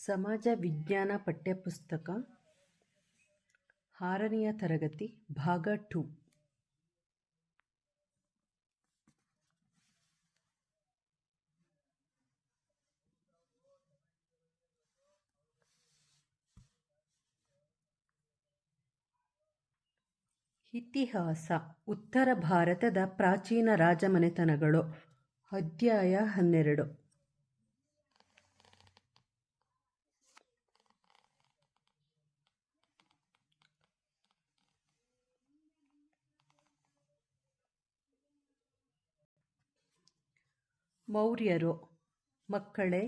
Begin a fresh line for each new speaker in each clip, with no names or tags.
ಸಮಾಜ ವಿಜ್ಞಾನ ಪಠ್ಯಪುಸ್ತಕ 6ನೆಯ ತರಗತಿ ಭಾಗ 2. ಇತಿಹಾಸ. ಉತ್ತರ ಭಾರತದ ಪ್ರಾಚೀನ ರಾಜಮನೆತನಗಳು. ಅಧ್ಯಾಯ 12. ಮೌರ್ಯರು. ಮಕ್ಕಳೇ,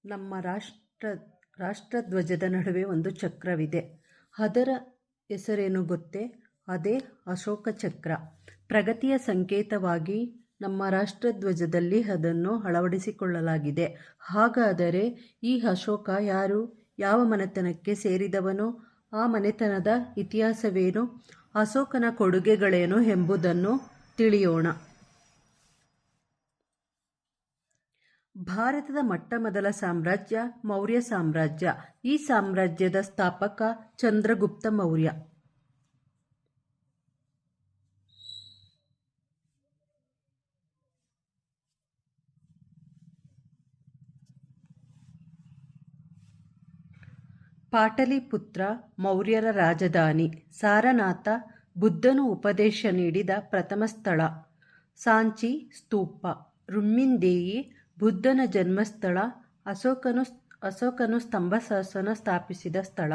ನಮ್ಮ ರಾಷ್ಟ್ರಧ್ವಜದ ನಡುವೆ ಒಂದು ಚಕ್ರವಿದೆ. ಅದರ ಹೆಸರೇನು ಗೊತ್ತೇ? ಅದೇ ಅಶೋಕ ಚಕ್ರ. ಪ್ರಗತಿಯ ಸಂಕೇತವಾಗಿ ನಮ್ಮ ರಾಷ್ಟ್ರಧ್ವಜದಲ್ಲಿ ಅದನ್ನು ಅಳವಡಿಸಿಕೊಳ್ಳಲಾಗಿದೆ. ಹಾಗಾದರೆ ಈ ಅಶೋಕ ಯಾರು? ಯಾವ ಮನೆತನಕ್ಕೆ ಸೇರಿದವನು? ಆ ಮನೆತನದ ಇತಿಹಾಸವೇನು? ಅಶೋಕನ ಕೊಡುಗೆಗಳೇನು ಎಂಬುದನ್ನು ತಿಳಿಯೋಣ. ಭಾರತದ ಮೊಟ್ಟಮೊದಲ ಸಾಮ್ರಾಜ್ಯ ಮೌರ್ಯ ಸಾಮ್ರಾಜ್ಯ. ಈ ಸಾಮ್ರಾಜ್ಯದ ಸ್ಥಾಪಕ ಚಂದ್ರಗುಪ್ತ ಮೌರ್ಯ. ಪಾಟಲಿಪುತ್ರ ಮೌರ್ಯರ ರಾಜಧಾನಿ. ಸಾರನಾಥ ಬುದ್ಧನು ಉಪದೇಶ ನೀಡಿದ ಪ್ರಥಮ ಸ್ಥಳ. ಸಾಂಚಿ ಸ್ತೂಪ. ರುಮ್ಮಿಂದೇಯಿ ಬುದ್ಧನ ಜನ್ಮಸ್ಥಳ. ಅಶೋಕನು ಸ್ತಂಭ ಶಾಸನ ಸ್ಥಾಪಿಸಿದ ಸ್ಥಳ.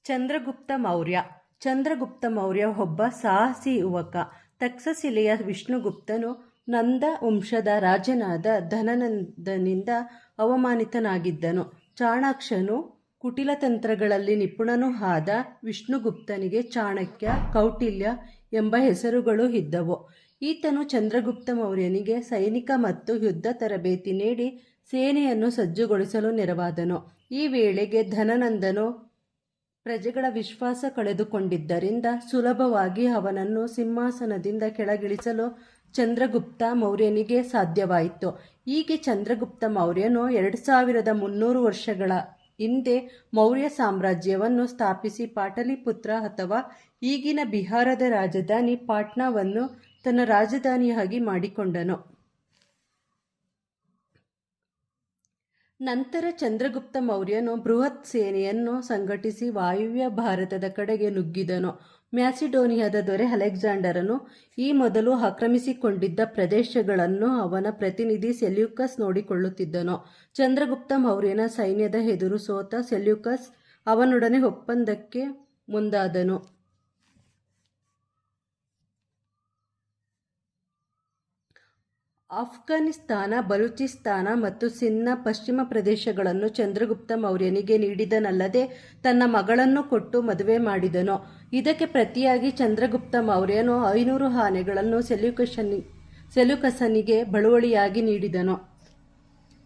ಚಂದ್ರಗುಪ್ತ ಮೌರ್ಯ. ಚಂದ್ರಗುಪ್ತ ಮೌರ್ಯ ಒಬ್ಬ ಸಾಹಸಿ ಯುವಕ. ತಕ್ಷಶಿಲೆಯ ವಿಷ್ಣುಗುಪ್ತನು ನಂದ ವಂಶದ ರಾಜನಾದ ಧನನಂದನಿಂದ ಅವಮಾನಿತನಾಗಿದ್ದನು. ಚಾಣಾಕ್ಷನು ಕುಟಿಲತಂತ್ರಗಳಲ್ಲಿ ನಿಪುಣನೂ ಆದ ವಿಷ್ಣುಗುಪ್ತನಿಗೆ ಚಾಣಕ್ಯ, ಕೌಟಿಲ್ಯ ಎಂಬ ಹೆಸರುಗಳು ಇದ್ದವು. ಈತನು ಚಂದ್ರಗುಪ್ತ ಮೌರ್ಯನಿಗೆ ಸೈನಿಕ ಮತ್ತು ಯುದ್ಧ ತರಬೇತಿ ನೀಡಿ ಸೇನೆಯನ್ನು ಸಜ್ಜುಗೊಳಿಸಲು ನೆರವಾದನು. ಈ ವೇಳೆಗೆ ಧನನಂದನು ಪ್ರಜೆಗಳ ವಿಶ್ವಾಸ ಕಳೆದುಕೊಂಡಿದ್ದರಿಂದ ಸುಲಭವಾಗಿ ಅವನನ್ನು ಸಿಂಹಾಸನದಿಂದ ಕೆಳಗಿಳಿಸಲು ಚಂದ್ರಗುಪ್ತ ಮೌರ್ಯನಿಗೆ ಸಾಧ್ಯವಾಯಿತು. ಹೀಗೆ ಚಂದ್ರಗುಪ್ತ ಮೌರ್ಯನು 2300 ವರ್ಷಗಳ ಹಿಂದೆ ಮೌರ್ಯ ಸಾಮ್ರಾಜ್ಯವನ್ನು ಸ್ಥಾಪಿಸಿ ಪಾಟಲಿಪುತ್ರ ಅಥವಾ ಈಗಿನ ಬಿಹಾರದ ರಾಜಧಾನಿ ಪಾಟ್ನಾವನ್ನು ತನ್ನ ರಾಜಧಾನಿಯಾಗಿ ಮಾಡಿಕೊಂಡನು. ನಂತರ ಚಂದ್ರಗುಪ್ತ ಮೌರ್ಯನು ಬೃಹತ್ ಸೇನೆಯನ್ನು ಸಂಘಟಿಸಿ ವಾಯುವ್ಯ ಭಾರತದ ಕಡೆಗೆ ನುಗ್ಗಿದನು. ಮ್ಯಾಸಿಡೋನಿಯಾದ ದೊರೆ ಅಲೆಕ್ಸಾಂಡರನು ಈ ಮೊದಲು ಆಕ್ರಮಿಸಿಕೊಂಡಿದ್ದ ಪ್ರದೇಶಗಳನ್ನು ಅವನ ಪ್ರತಿನಿಧಿ ಸೆಲ್ಯೂಕಸ್ ನೋಡಿಕೊಳ್ಳುತ್ತಿದ್ದನು. ಚಂದ್ರಗುಪ್ತ ಮೌರ್ಯನ ಸೈನ್ಯದ ಎದುರು ಸೋತ ಸೆಲ್ಯೂಕಸ್ ಅವನೊಡನೆ ಒಪ್ಪಂದಕ್ಕೆ ಮುಂದಾದನು. ಅಫ್ಘಾನಿಸ್ತಾನ, ಬಲೂಚಿಸ್ತಾನ ಮತ್ತು ಸಿಂಧ್ನ ಪಶ್ಚಿಮ ಪ್ರದೇಶಗಳನ್ನು ಚಂದ್ರಗುಪ್ತ ಮೌರ್ಯನಿಗೆ ನೀಡಿದನಲ್ಲದೆ ತನ್ನ ಮಗಳನ್ನು ಕೊಟ್ಟು ಮದುವೆ ಮಾಡಿದನು. ಇದಕ್ಕೆ ಪ್ರತಿಯಾಗಿ ಚಂದ್ರಗುಪ್ತ ಮೌರ್ಯನು 500 ಆನೆಗಳನ್ನು ಸೆಲ್ಯೂಕಸನಿಗೆ ಬಳುವಳಿಯಾಗಿ ನೀಡಿದನು.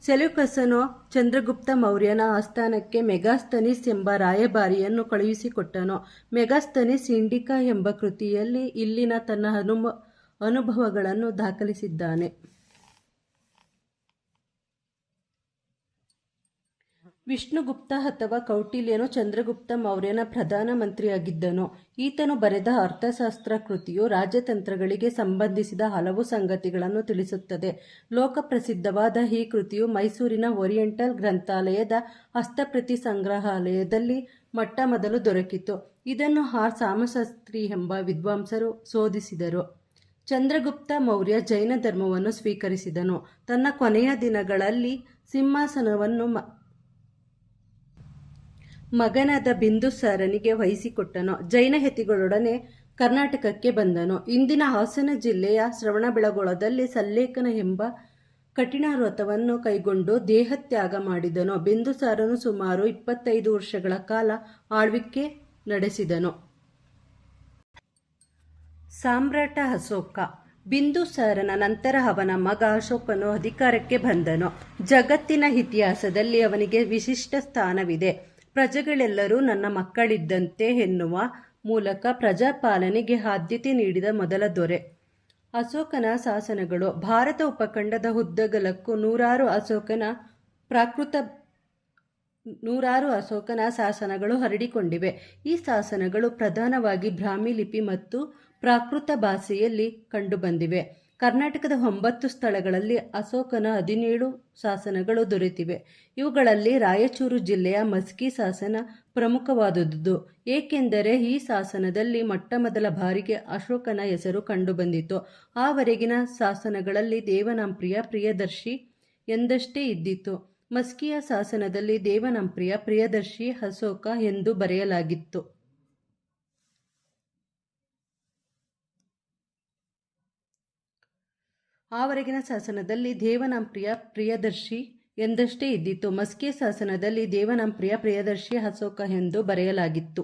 ಸೆಲ್ಯೂಕಸನು ಚಂದ್ರಗುಪ್ತ ಮೌರ್ಯನ ಆಸ್ಥಾನಕ್ಕೆ ಮೆಗಾಸ್ತನೀಸ್ ಎಂಬ ರಾಯಭಾರಿಯನ್ನು ಕಳುಹಿಸಿಕೊಟ್ಟನು. ಮೆಗಾಸ್ತನೀಸ್ ಇಂಡಿಕಾ ಎಂಬ ಕೃತಿಯಲ್ಲಿ ಇಲ್ಲಿನ ತನ್ನ ಅನುಭವಗಳನ್ನು ದಾಖಲಿಸಿದ್ದಾನೆ. ವಿಷ್ಣುಗುಪ್ತ ಅಥವಾ ಕೌಟಿಲ್ಯನು ಚಂದ್ರಗುಪ್ತ ಮೌರ್ಯನ ಪ್ರಧಾನ ಮಂತ್ರಿಯಾಗಿದ್ದನು. ಈತನು ಬರೆದ ಅರ್ಥಶಾಸ್ತ್ರ ಕೃತಿಯು ರಾಜತಂತ್ರಗಳಿಗೆ ಸಂಬಂಧಿಸಿದ ಹಲವು ಸಂಗತಿಗಳನ್ನು ತಿಳಿಸುತ್ತದೆ. ಲೋಕಪ್ರಸಿದ್ಧವಾದ ಈ ಕೃತಿಯು ಮೈಸೂರಿನ ಓರಿಯೆಂಟಲ್ ಗ್ರಂಥಾಲಯದ ಹಸ್ತಪ್ರತಿ ಸಂಗ್ರಹಾಲಯದಲ್ಲಿ ಮೊಟ್ಟಮೊದಲು ದೊರಕಿತು. ಇದನ್ನು ಆರ್. ಸಾಮಶಾಸ್ತ್ರಿ ಎಂಬ ವಿದ್ವಾಂಸರು ಶೋಧಿಸಿದರು. ಚಂದ್ರಗುಪ್ತ ಮೌರ್ಯ ಜೈನ ಧರ್ಮವನ್ನು ಸ್ವೀಕರಿಸಿದನು. ತನ್ನ ಕೊನೆಯ ದಿನಗಳಲ್ಲಿ ಸಿಂಹಾಸನವನ್ನು ಮಗನಾದ ಬಿಂದುಸಾರನಿಗೆ ವಹಿಸಿಕೊಟ್ಟನು. ಜೈನ ಯತಿಗಳೊಡನೆ ಕರ್ನಾಟಕಕ್ಕೆ ಬಂದನು. ಇಂದಿನ ಹಾಸನ ಜಿಲ್ಲೆಯ ಶ್ರವಣಬೆಳಗೊಳದಲ್ಲಿ ಸಲ್ಲೇಖನ ಎಂಬ ಕಠಿಣ ವ್ರತವನ್ನು ಕೈಗೊಂಡು ದೇಹತ್ಯಾಗ ಮಾಡಿದನು. ಬಿಂದುಸಾರನು ಸುಮಾರು 25 ವರ್ಷಗಳ ಕಾಲ ಆಳ್ವಿಕೆ ನಡೆಸಿದನು. ಸಾಮ್ರಾಟ ಅಶೋಕ. ಬಿಂದುಸಾರನ ನಂತರ ಅವನ ಮಗ ಅಶೋಕನು ಅಧಿಕಾರಕ್ಕೆ ಬಂದನು. ಜಗತ್ತಿನ ಇತಿಹಾಸದಲ್ಲಿ ಅವನಿಗೆ ವಿಶಿಷ್ಟ ಸ್ಥಾನವಿದೆ. ಪ್ರಜೆಗಳೆಲ್ಲರೂ ನನ್ನ ಮಕ್ಕಳಿದ್ದಂತೆ ಎನ್ನುವ ಮೂಲಕ ಪ್ರಜಾಪಾಲನೆಗೆ ಆದ್ಯತೆ ನೀಡಿದ ಮೊದಲ ದೊರೆ. ಅಶೋಕನ ಶಾಸನಗಳು. ಭಾರತ ಉಪಖಂಡದ ಉದ್ದಗಲಕ್ಕೂ ನೂರಾರು ಅಶೋಕನ ಶಾಸನಗಳು ಹರಡಿಕೊಂಡಿವೆ. ಈ ಶಾಸನಗಳು ಪ್ರಧಾನವಾಗಿ ಬ್ರಾಹ್ಮಿ ಲಿಪಿ ಮತ್ತು ಪ್ರಾಕೃತ ಭಾಷೆಯಲ್ಲಿ ಕಂಡುಬಂದಿವೆ. ಕರ್ನಾಟಕದ 9 ಸ್ಥಳಗಳಲ್ಲಿ ಅಶೋಕನ 17 ಶಾಸನಗಳು ದೊರೆತಿವೆ. ಇವುಗಳಲ್ಲಿ ರಾಯಚೂರು ಜಿಲ್ಲೆಯ ಮಸ್ಕಿ ಶಾಸನ ಪ್ರಮುಖವಾದುದು, ಏಕೆಂದರೆ ಈ ಶಾಸನದಲ್ಲಿ ಮೊಟ್ಟಮೊದಲ ಬಾರಿಗೆ ಅಶೋಕನ ಹೆಸರು ಕಂಡುಬಂದಿತು. ಆವರೆಗಿನ ಶಾಸನಗಳಲ್ಲಿ ದೇವನಾಂಪ್ರಿಯ ಪ್ರಿಯದರ್ಶಿ ಎಂದಷ್ಟೇ ಇದ್ದಿತು. ಮಸ್ಕಿಯ ಶಾಸನದಲ್ಲಿ ದೇವನಾಂಪ್ರಿಯ ಪ್ರಿಯದರ್ಶಿ ಅಶೋಕ ಎಂದು ಬರೆಯಲಾಗಿತ್ತು. ಆವರೆಗಿನ ಶಾಸನದಲ್ಲಿ ದೇವನಾಂಪ್ರಿಯ ಪ್ರಿಯದರ್ಶಿ ಎಂದಷ್ಟೇ ಇದ್ದಿತು. ಮಸ್ಕಿಯ ಶಾಸನದಲ್ಲಿ ದೇವನಾಂಪ್ರಿಯ ಪ್ರಿಯದರ್ಶಿ ಅಶೋಕ ಎಂದು ಬರೆಯಲಾಗಿತ್ತು.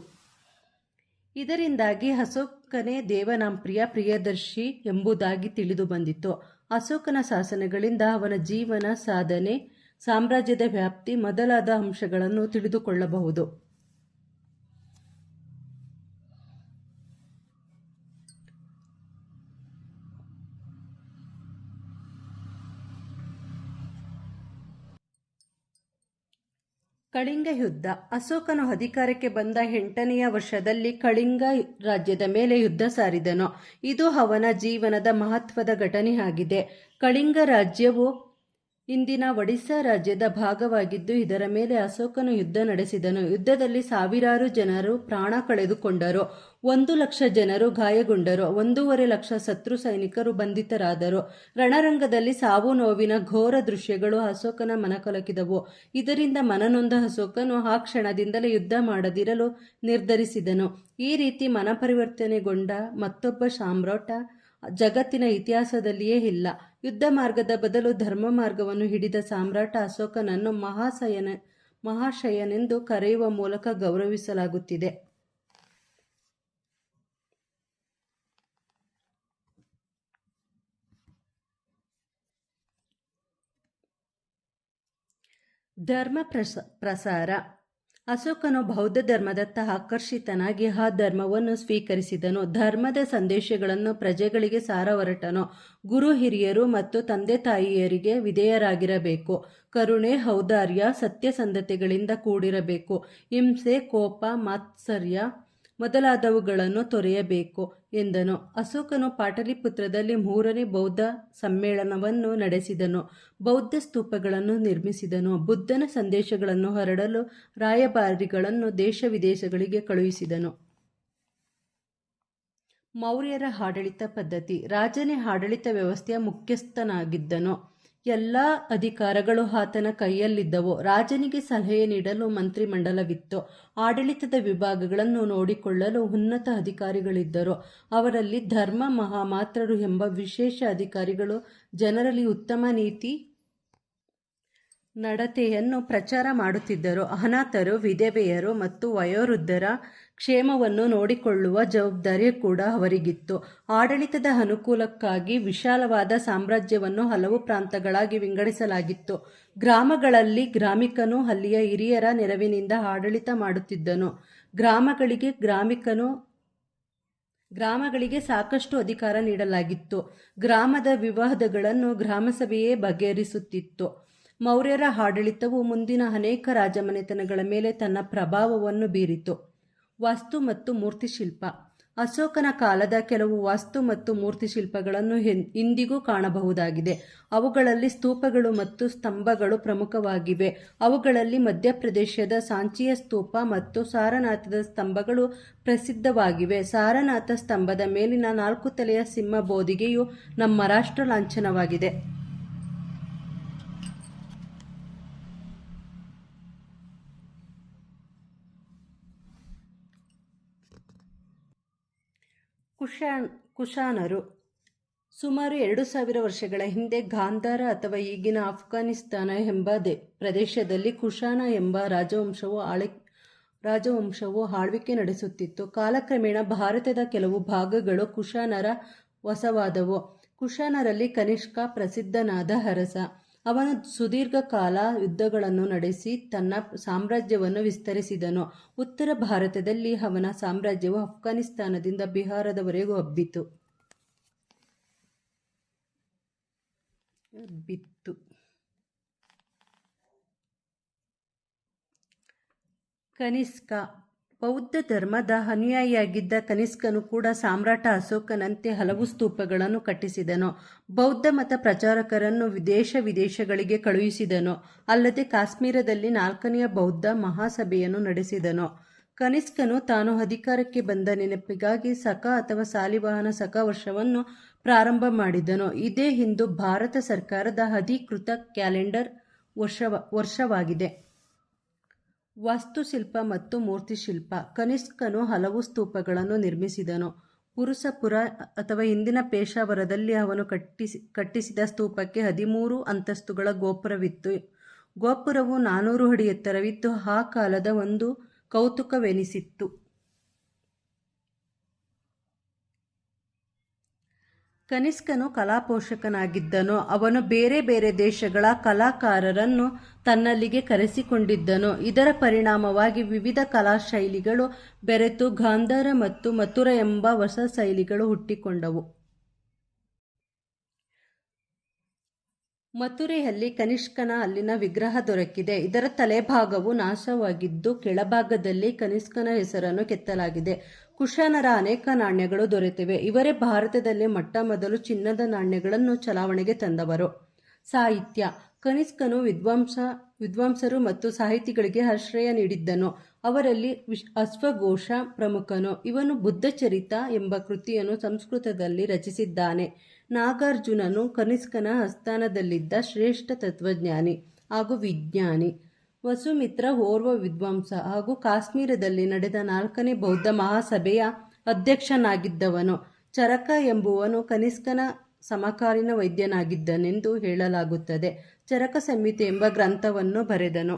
ಇದರಿಂದಾಗಿ ಅಶೋಕನೇ ದೇವನಾಂಪ್ರಿಯ ಪ್ರಿಯದರ್ಶಿ ಎಂಬುದಾಗಿ ತಿಳಿದು ಬಂದಿತು. ಅಶೋಕನ ಶಾಸನಗಳಿಂದ ಅವನ ಜೀವನ, ಸಾಧನೆ, ಸಾಮ್ರಾಜ್ಯದ ವ್ಯಾಪ್ತಿ ಮೊದಲಾದ ಅಂಶಗಳನ್ನು ತಿಳಿದುಕೊಳ್ಳಬಹುದು. ಕಳಿಂಗ ಯುದ್ಧ. ಅಶೋಕನು ಅಧಿಕಾರಕ್ಕೆ ಬಂದ 8ನೆಯ ವರ್ಷದಲ್ಲಿ ಕಳಿಂಗ ರಾಜ್ಯದ ಮೇಲೆ ಯುದ್ಧ ಸಾರಿದನು. ಇದು ಅವನ ಜೀವನದ ಮಹತ್ವದ ಘಟನೆಯಾಗಿದೆ. ಕಳಿಂಗ ರಾಜ್ಯವು ಇಂದಿನ ಒಡಿಶಾ ರಾಜ್ಯದ ಭಾಗವಾಗಿದ್ದು, ಇದರ ಮೇಲೆ ಅಶೋಕನು ಯುದ್ಧ ನಡೆಸಿದನು. ಯುದ್ಧದಲ್ಲಿ ಸಾವಿರಾರು ಜನರು ಪ್ರಾಣ ಕಳೆದುಕೊಂಡರು. 1,00,000 ಜನರು ಗಾಯಗೊಂಡರು. 1,50,000 ಶತ್ರು ಸೈನಿಕರು ಬಂಧಿತರಾದರು. ರಣರಂಗದಲ್ಲಿ ಸಾವು ನೋವಿನ ಘೋರ ದೃಶ್ಯಗಳು ಅಶೋಕನ ಮನಕಲಕಿದವು. ಇದರಿಂದ ಮನನೊಂದ ಅಶೋಕನು ಆ ಕ್ಷಣದಿಂದಲೇ ಯುದ್ಧ ಮಾಡದಿರಲು ನಿರ್ಧರಿಸಿದನು. ಈ ರೀತಿ ಮನಪರಿವರ್ತನೆಗೊಂಡ ಮತ್ತೊಬ್ಬ ಸಾಮ್ರಾಟ ಜಗತ್ತಿನ ಇತಿಹಾಸದಲ್ಲಿಯೇ ಇಲ್ಲ. ಯುದ್ಧ ಮಾರ್ಗದ ಬದಲು ಧರ್ಮ ಮಾರ್ಗವನ್ನು ಹಿಡಿದ ಸಾಮ್ರಾಟ ಅಶೋಕನನ್ನು ಮಹಾಶಯನೆಂದು ಕರೆಯುವ ಮೂಲಕ ಗೌರವಿಸಲಾಗುತ್ತಿದೆ. ಧರ್ಮ ಪ್ರಸಾರ. ಅಶೋಕನು ಬೌದ್ಧ ಧರ್ಮದತ್ತ ಆಕರ್ಷಿತನಾಗಿ ಆ ಧರ್ಮವನ್ನು ಸ್ವೀಕರಿಸಿದನು. ಧರ್ಮದ ಸಂದೇಶಗಳನ್ನು ಪ್ರಜೆಗಳಿಗೆ ಸಾರ ಹೊರಟನು. ಗುರು ಹಿರಿಯರು ಮತ್ತು ತಂದೆ ತಾಯಿಯರಿಗೆ ವಿಧೇಯರಾಗಿರಬೇಕು. ಕರುಣೆ, ಔದಾರ್ಯ, ಸತ್ಯಸಂಧತೆಗಳಿಂದ ಕೂಡಿರಬೇಕು. ಹಿಂಸೆ, ಕೋಪ, ಮಾತ್ಸರ್ಯ ಮೊದಲಾದವುಗಳನ್ನು ತೊರೆಯಬೇಕು ಎಂದನು. ಅಶೋಕನು ಪಾಟಲಿಪುತ್ರದಲ್ಲಿ 3ನೇ ಬೌದ್ಧ ಸಮ್ಮೇಳನವನ್ನು ನಡೆಸಿದನು. ಬೌದ್ಧ ಸ್ತೂಪಗಳನ್ನು ನಿರ್ಮಿಸಿದನು. ಬುದ್ಧನ ಸಂದೇಶಗಳನ್ನು ಹರಡಲು ರಾಯಭಾರಿಗಳನ್ನು ದೇಶ ವಿದೇಶಗಳಿಗೆ ಕಳುಹಿಸಿದನು. ಮೌರ್ಯರ ಆಡಳಿತ ಪದ್ಧತಿ. ರಾಜನೇ ಆಡಳಿತ ವ್ಯವಸ್ಥೆಯ ಮುಖ್ಯಸ್ಥನಾಗಿದ್ದನು. ಎಲ್ಲ ಅಧಿಕಾರಗಳು ಆತನ ಕೈಯಲ್ಲಿದ್ದವು. ರಾಜನಿಗೆ ಸಲಹೆ ನೀಡಲು ಮಂತ್ರಿಮಂಡಲವಿತ್ತು. ಆಡಳಿತದ ವಿಭಾಗಗಳನ್ನು ನೋಡಿಕೊಳ್ಳಲು ಉನ್ನತ ಅಧಿಕಾರಿಗಳಿದ್ದರು. ಅವರಲ್ಲಿ ಧರ್ಮ ಮಹಾಮಾತ್ರರು ಎಂಬ ವಿಶೇಷ ಅಧಿಕಾರಿಗಳು ಜನರಲ್ಲಿ ಉತ್ತಮ ನೀತಿ ನಡತೆಯನ್ನು ಪ್ರಚಾರ ಮಾಡುತ್ತಿದ್ದರು. ಅನಾಥರು, ವಿಧವೆಯರು ಮತ್ತು ವಯೋವೃದ್ಧರ ಕ್ಷೇಮವನ್ನು ನೋಡಿಕೊಳ್ಳುವ ಜವಾಬ್ದಾರಿ ಕೂಡ ಅವರಿಗಿತ್ತು. ಆಡಳಿತದ ಅನುಕೂಲಕ್ಕಾಗಿ ವಿಶಾಲವಾದ ಸಾಮ್ರಾಜ್ಯವನ್ನು ಹಲವು ಪ್ರಾಂತಗಳಾಗಿ ವಿಂಗಡಿಸಲಾಗಿತ್ತು. ಗ್ರಾಮಗಳಲ್ಲಿ ಗ್ರಾಮಿಕನು ಅಲ್ಲಿಯ ಹಿರಿಯರ ನೆರವಿನಿಂದ ಆಡಳಿತ ಮಾಡುತ್ತಿದ್ದನು. ಗ್ರಾಮಗಳಿಗೆ ಸಾಕಷ್ಟು ಅಧಿಕಾರ ನೀಡಲಾಗಿತ್ತು. ಗ್ರಾಮದ ವಿವಾದಗಳನ್ನು ಗ್ರಾಮಸಭೆಯೇ ಬಗೆಹರಿಸುತ್ತಿತ್ತು. ಮೌರ್ಯರ ಆಡಳಿತವು ಮುಂದಿನ ಅನೇಕ ರಾಜಮನೆತನಗಳ ಮೇಲೆ ತನ್ನ ಪ್ರಭಾವವನ್ನು ಬೀರಿತು. ವಾಸ್ತು ಮತ್ತು ಮೂರ್ತಿಶಿಲ್ಪ. ಅಶೋಕನ ಕಾಲದ ಕೆಲವು ವಾಸ್ತು ಮತ್ತು ಮೂರ್ತಿಶಿಲ್ಪಗಳನ್ನು ಇಂದಿಗೂ ಕಾಣಬಹುದಾಗಿದೆ. ಅವುಗಳಲ್ಲಿ ಸ್ತೂಪಗಳು ಮತ್ತು ಸ್ತಂಭಗಳು ಪ್ರಮುಖವಾಗಿವೆ. ಅವುಗಳಲ್ಲಿ ಮಧ್ಯಪ್ರದೇಶದ ಸಾಂಚಿಯ ಸ್ತೂಪ ಮತ್ತು ಸಾರನಾಥದ ಸ್ತಂಭಗಳು ಪ್ರಸಿದ್ಧವಾಗಿವೆ. ಸಾರನಾಥ ಸ್ತಂಭದ ಮೇಲಿನ 4 ತಲೆಯ ಸಿಂಹ ಬೋಧಿಗೆಯು ನಮ್ಮ ರಾಷ್ಟ್ರ ಲಾಂಛನವಾಗಿದೆ. ಕುಶಾನರು. ಸುಮಾರು 2000 ವರ್ಷಗಳ ಹಿಂದೆ ಗಾಂಧಾರ ಅಥವಾ ಈಗಿನ ಅಫ್ಘಾನಿಸ್ತಾನ ಎಂಬ ಪ್ರದೇಶದಲ್ಲಿ ಕುಶಾನ ಎಂಬ ರಾಜವಂಶವು ಆಳ್ವಿಕೆ ನಡೆಸುತ್ತಿತ್ತು. ಕಾಲಕ್ರಮೇಣ ಭಾರತದ ಕೆಲವು ಭಾಗಗಳು ಕುಶಾನರ ವಶವಾದವು. ಕುಶಾನರಲ್ಲಿ ಕನಿಷ್ಕ ಪ್ರಸಿದ್ಧನಾದ ಅರಸ. ಅವನು ಸುದೀರ್ಘ ಕಾಲ ಯುದ್ಧಗಳನ್ನು ನಡೆಸಿ ತನ್ನ ಸಾಮ್ರಾಜ್ಯವನ್ನು ವಿಸ್ತರಿಸಿದನು. ಉತ್ತರ ಭಾರತದಲ್ಲಿ ಅವನ ಸಾಮ್ರಾಜ್ಯವು ಅಫ್ಘಾನಿಸ್ತಾನದಿಂದ ಬಿಹಾರದವರೆಗೂ ಹಬ್ಬಿತು. ಬಿತ್ತು. ಕನಿಷ್ಕ ಬೌದ್ಧ ಧರ್ಮದ ಅನುಯಾಯಿಯಾಗಿದ್ದ ಕನಿಷ್ಕನು ಕೂಡ ಸಾಮ್ರಾಟ ಅಶೋಕನಂತೆ ಹಲವು ಸ್ತೂಪಗಳನ್ನು ಕಟ್ಟಿಸಿದನು. ಬೌದ್ಧ ಮತ ಪ್ರಚಾರಕರನ್ನು ದೇಶ ವಿದೇಶಗಳಿಗೆ ಕಳುಹಿಸಿದನು. ಅಲ್ಲದೆ ಕಾಶ್ಮೀರದಲ್ಲಿ 4ನೆಯ ಬೌದ್ಧ ಮಹಾಸಭೆಯನ್ನು ನಡೆಸಿದನು. ಕನಿಷ್ಕನು ತಾನು ಅಧಿಕಾರಕ್ಕೆ ಬಂದ ನೆನಪಿಗಾಗಿ ಸಕ ಅಥವಾ ಸಾಲಿವಾಹನ ಸಕ ವರ್ಷವನ್ನು ಪ್ರಾರಂಭ ಮಾಡಿದನು. ಇದೇ ಇಂದು ಭಾರತ ಸರ್ಕಾರದ ಅಧಿಕೃತ ಕ್ಯಾಲೆಂಡರ್ ವರ್ಷವಾಗಿದೆ. ವಾಸ್ತುಶಿಲ್ಪ ಮತ್ತು ಮೂರ್ತಿಶಿಲ್ಪ ಕನಿಷ್ಕನು ಹಲವು ಸ್ತೂಪಗಳನ್ನು ನಿರ್ಮಿಸಿದನು. ಪುರುಸಪುರ ಅಥವಾ ಇಂದಿನ ಪೇಶಾವರದಲ್ಲಿ ಅವನು ಕಟ್ಟಿಸಿದ ಸ್ತೂಪಕ್ಕೆ 13 ಅಂತಸ್ತುಗಳ ಗೋಪುರವಿತ್ತು. ಗೋಪುರವು 400 ಅಡಿ ಎತ್ತರವಿತ್ತು. ಆ ಕಾಲದ ಒಂದು ಕೌತುಕವೆನಿಸಿತ್ತು. ಕನಿಷ್ಕನು ಕಲಾಪೋಷಕನಾಗಿದ್ದನು. ಅವನು ಬೇರೆ ಬೇರೆ ದೇಶಗಳ ಕಲಾಕಾರರನ್ನು ತನ್ನಲ್ಲಿಗೆ ಕರೆಸಿಕೊಂಡಿದ್ದನು. ಇದರ ಪರಿಣಾಮವಾಗಿ ವಿವಿಧ ಕಲಾಶೈಲಿಗಳು ಬೆರೆತು ಗಾಂಧಾರ ಮತ್ತು ಮಥುರಾ ಎಂಬ ಹೊಸ ಶೈಲಿಗಳು ಹುಟ್ಟಿಕೊಂಡವು. ಮಥುರೆಯಲ್ಲಿ ಕನಿಷ್ಕನ ಅಲ್ಲಿನ ವಿಗ್ರಹ ದೊರಕಿದೆ. ಇದರ ತಲೆಭಾಗವು ನಾಶವಾಗಿದ್ದು ಕೆಳಭಾಗದಲ್ಲಿ ಕನಿಷ್ಕನ ಹೆಸರನ್ನು ಕೆತ್ತಲಾಗಿದೆ. ಕುಶಾನರ ಅನೇಕ ನಾಣ್ಯಗಳು ದೊರೆತಿವೆ. ಇವರೇ ಭಾರತದಲ್ಲಿ ಮೊಟ್ಟಮೊದಲು ಚಿನ್ನದ ನಾಣ್ಯಗಳನ್ನು ಚಲಾವಣೆಗೆ ತಂದವರು. ಸಾಹಿತ್ಯ ಕನಿಷ್ಕನು ವಿದ್ವಾಂಸರು ಮತ್ತು ಸಾಹಿತಿಗಳಿಗೆ ಆಶ್ರಯ ನೀಡಿದ್ದನು. ಅವರಲ್ಲಿ ಅಶ್ವಘೋಷ ಪ್ರಮುಖನು. ಇವನು ಬುದ್ಧಚರಿತ ಎಂಬ ಕೃತಿಯನ್ನು ಸಂಸ್ಕೃತದಲ್ಲಿ ರಚಿಸಿದ್ದಾನೆ. ನಾಗಾರ್ಜುನನು ಕನಿಷ್ಕನ ಆಸ್ಥಾನದಲ್ಲಿದ್ದ ಶ್ರೇಷ್ಠ ತತ್ವಜ್ಞಾನಿ ಹಾಗೂ ವಿಜ್ಞಾನಿ. ವಸುಮಿತ್ರ ಓರ್ವ ವಿದ್ವಾಂಸ ಹಾಗೂ ಕಾಶ್ಮೀರದಲ್ಲಿ ನಡೆದ 4ನೇ ಬೌದ್ಧ ಮಹಾಸಭೆಯ ಅಧ್ಯಕ್ಷನಾಗಿದ್ದವನು. ಚರಕ ಎಂಬುವನು ಕನಿಷ್ಕನ ಸಮಕಾಲೀನ ವೈದ್ಯನಾಗಿದ್ದನೆಂದು ಹೇಳಲಾಗುತ್ತದೆ. ಚರಕ ಸಂಹಿತೆ ಎಂಬ ಗ್ರಂಥವನ್ನು ಬರೆದನು.